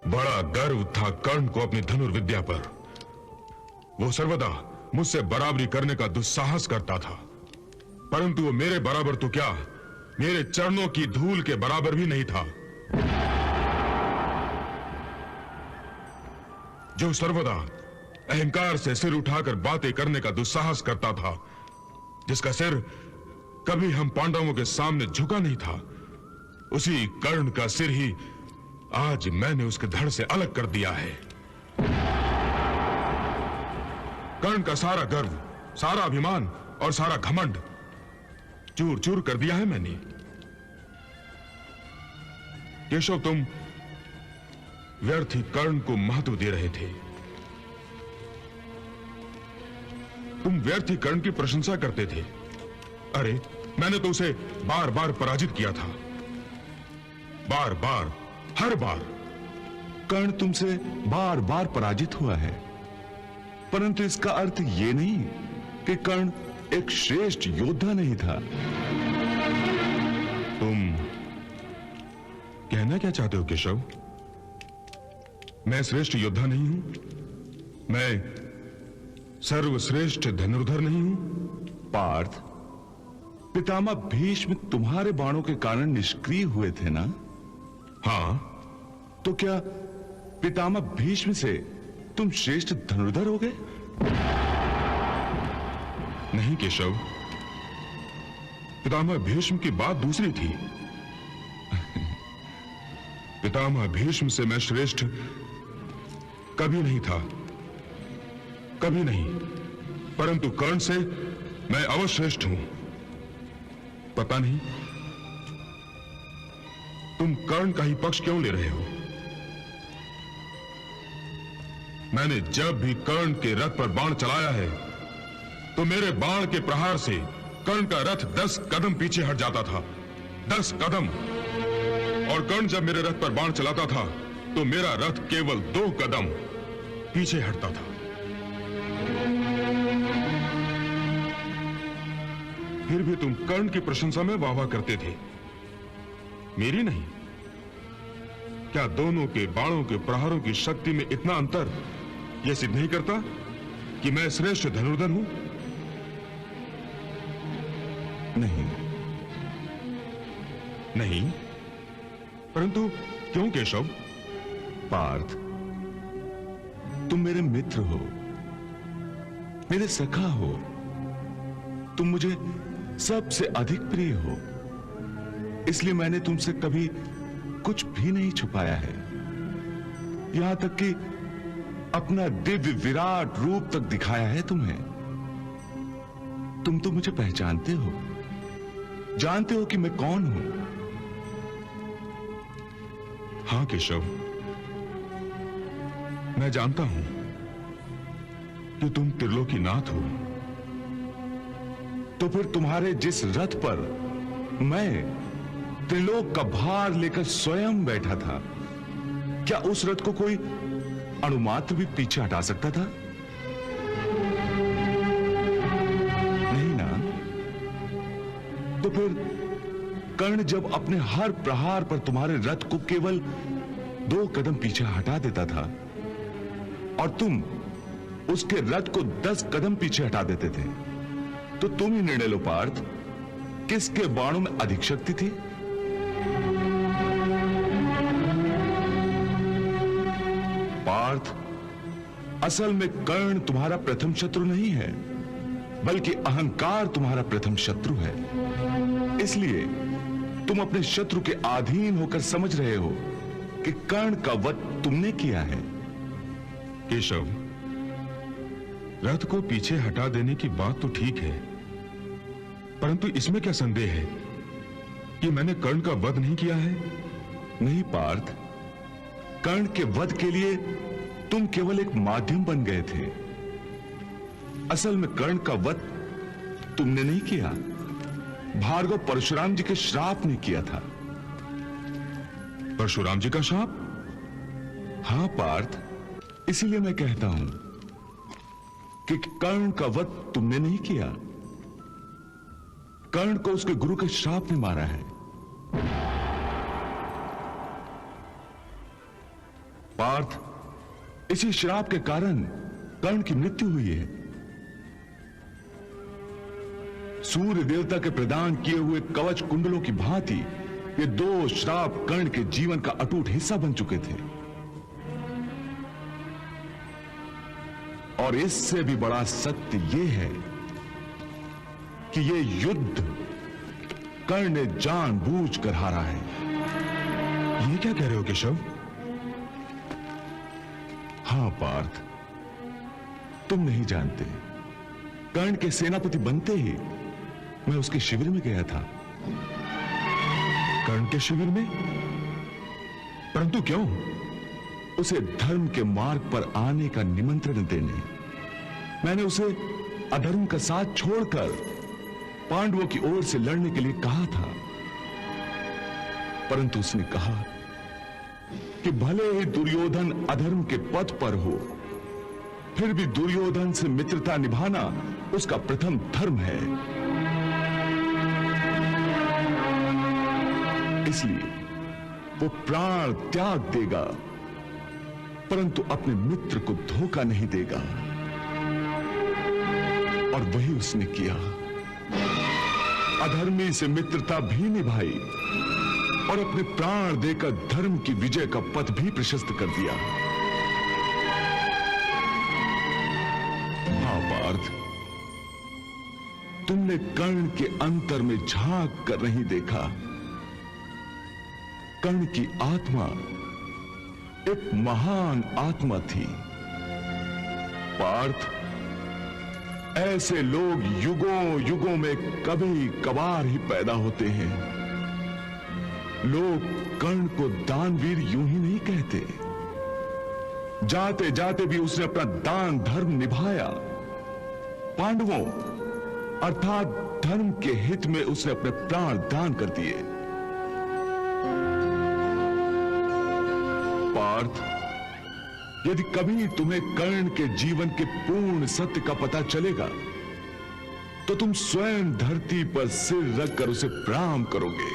बड़ा गर्व था कर्ण को अपनी धनुर्विद्या पर। वो सर्वदा मुझसे बराबरी करने का दुस्साहस करता था, परंतु वो मेरे बराबर तो क्या, मेरे चरणों की धूल के बराबर भी नहीं था। जो सर्वदा अहंकार से सिर उठाकर बातें करने का दुस्साहस करता था, जिसका सिर कभी हम पांडवों के सामने झुका नहीं था, उसी कर्ण का सिर ही आज मैंने उसके धड़ से अलग कर दिया है। कर्ण का सारा गर्व, सारा अभिमान और सारा घमंड चूर चूर कर दिया है मैंने। केशव, तुम व्यर्थ ही कर्ण को महत्व दे रहे थे। तुम व्यर्थ ही कर्ण की प्रशंसा करते थे। अरे, मैंने तो उसे बार बार पराजित किया था, बार बार, हर बार। कर्ण तुमसे बार बार पराजित हुआ है, परंतु इसका अर्थ यह नहीं कि कर्ण एक श्रेष्ठ योद्धा नहीं था। तुम कहना क्या चाहते हो केशव? मैं श्रेष्ठ योद्धा नहीं हूं? मैं सर्वश्रेष्ठ धनुर्धर नहीं हूं? पार्थ, पितामह भीष्म तुम्हारे बाणों के कारण निष्क्रिय हुए थे ना? हां। तो क्या पितामह भीष्म से तुम श्रेष्ठ धनुर्धर हो गए? नहीं केशव, पितामह भीष्म की बात दूसरी थी। पितामह भीष्म से मैं श्रेष्ठ कभी नहीं था, कभी नहीं, परंतु कर्ण से मैं अवश्य श्रेष्ठ हूं। पता नहीं तुम कर्ण का ही पक्ष क्यों ले रहे हो? मैंने जब भी कर्ण के रथ पर बाण चलाया है, तो मेरे बाण के प्रहार से कर्ण का रथ 10 कदम पीछे हट जाता था। 10 कदम। और कर्ण जब मेरे रथ पर बाण चलाता था, तो मेरा रथ केवल 2 कदम पीछे हटता था। फिर भी तुम कर्ण की प्रशंसा में वाह वाह करते थे, मेरी नहीं। क्या दोनों के बाणों के प्रहारों की शक्ति में इतना अंतर यह सिद्ध नहीं करता कि मैं श्रेष्ठ धनुर्धर हूं? नहीं। नहीं? परंतु क्यों केशव? पार्थ, तुम मेरे मित्र हो, मेरे सखा हो, तुम मुझे सबसे अधिक प्रिय हो, इसलिए मैंने तुमसे कभी कुछ भी नहीं छुपाया है। यहां तक कि अपना दिव्य विराट रूप तक दिखाया है तुम्हें। तुम तो मुझे पहचानते हो, जानते हो कि मैं कौन हूं। हां केशव, मैं जानता हूं कि तुम त्रिलोकीनाथ हो। तो फिर तुम्हारे जिस रथ पर मैं त्रिलोक का भार लेकर स्वयं बैठा था, क्या उस रथ को कोई अणुमात्र भी पीछे हटा सकता था? नहीं ना? तो फिर कर्ण जब अपने हर प्रहार पर तुम्हारे रथ को केवल 2 कदम पीछे हटा देता था, और तुम उसके रथ को 10 कदम पीछे हटा देते थे, तो तुम ही निर्णय लो पार्थ, किसके बाणों में अधिक शक्ति थी? पार्थ, असल में कर्ण तुम्हारा प्रथम शत्रु नहीं है, बल्कि अहंकार तुम्हारा प्रथम शत्रु है। इसलिए तुम अपने शत्रु के अधीन होकर समझ रहे हो कि कर्ण का वध तुमने किया है। केशव, रथ को पीछे हटा देने की बात तो ठीक है, परंतु इसमें क्या संदेह है कि मैंने कर्ण का वध नहीं किया है? नहीं पार्थ, कर्ण के वध के लिए तुम केवल एक माध्यम बन गए थे। असल में कर्ण का वध तुमने नहीं किया, भार्गव परशुराम जी के श्राप ने किया था। परशुराम जी का श्राप? हां पार्थ, इसीलिए मैं कहता हूं कि कर्ण का वध तुमने नहीं किया, कर्ण को उसके गुरु के श्राप ने मारा है। पार्थ, इसी श्राप के कारण कर्ण की मृत्यु हुई है। सूर्य देवता के प्रदान किए हुए कवच कुंडलों की भांति ये दो श्राप कर्ण के जीवन का अटूट हिस्सा बन चुके थे। और इससे भी बड़ा सत्य यह है कि ये युद्ध कर्ण ने जानबूझकर हारा है। ये क्या कह रहे हो केशव? हां पार्थ, तुम नहीं जानते, कर्ण के सेनापति बनते ही मैं उसके शिविर में गया था। कर्ण के शिविर में? परंतु क्यों? उसे धर्म के मार्ग पर आने का निमंत्रण देने। मैंने उसे अधर्म का साथ छोड़कर पांडवों की ओर से लड़ने के लिए कहा था, परंतु उसने कहा कि भले ही दुर्योधन अधर्म के पथ पर हो, फिर भी दुर्योधन से मित्रता निभाना उसका प्रथम धर्म है। इसलिए वो प्राण त्याग देगा, परंतु अपने मित्र को धोखा नहीं देगा। और वही उसने किया। अधर्मी से मित्रता भी निभाई और अपने प्राण देकर धर्म की विजय का पथ भी प्रशस्त कर दिया। हाँ पार्थ, तुमने कर्ण के अंतर में झांक कर नहीं देखा। कर्ण की आत्मा एक महान आत्मा थी। पार्थ, ऐसे लोग युगों युगों में कभी कभार ही पैदा होते हैं। लोग कर्ण को दानवीर यूं ही नहीं कहते। जाते जाते भी उसने अपना दान धर्म निभाया। पांडवों अर्थात धर्म के हित में उसने अपने प्राण दान कर दिए। पार्थ, यदि कभी तुम्हें कर्ण के जीवन के पूर्ण सत्य का पता चलेगा तो तुम स्वयं धरती पर सिर रखकर उसे प्रणाम करोगे।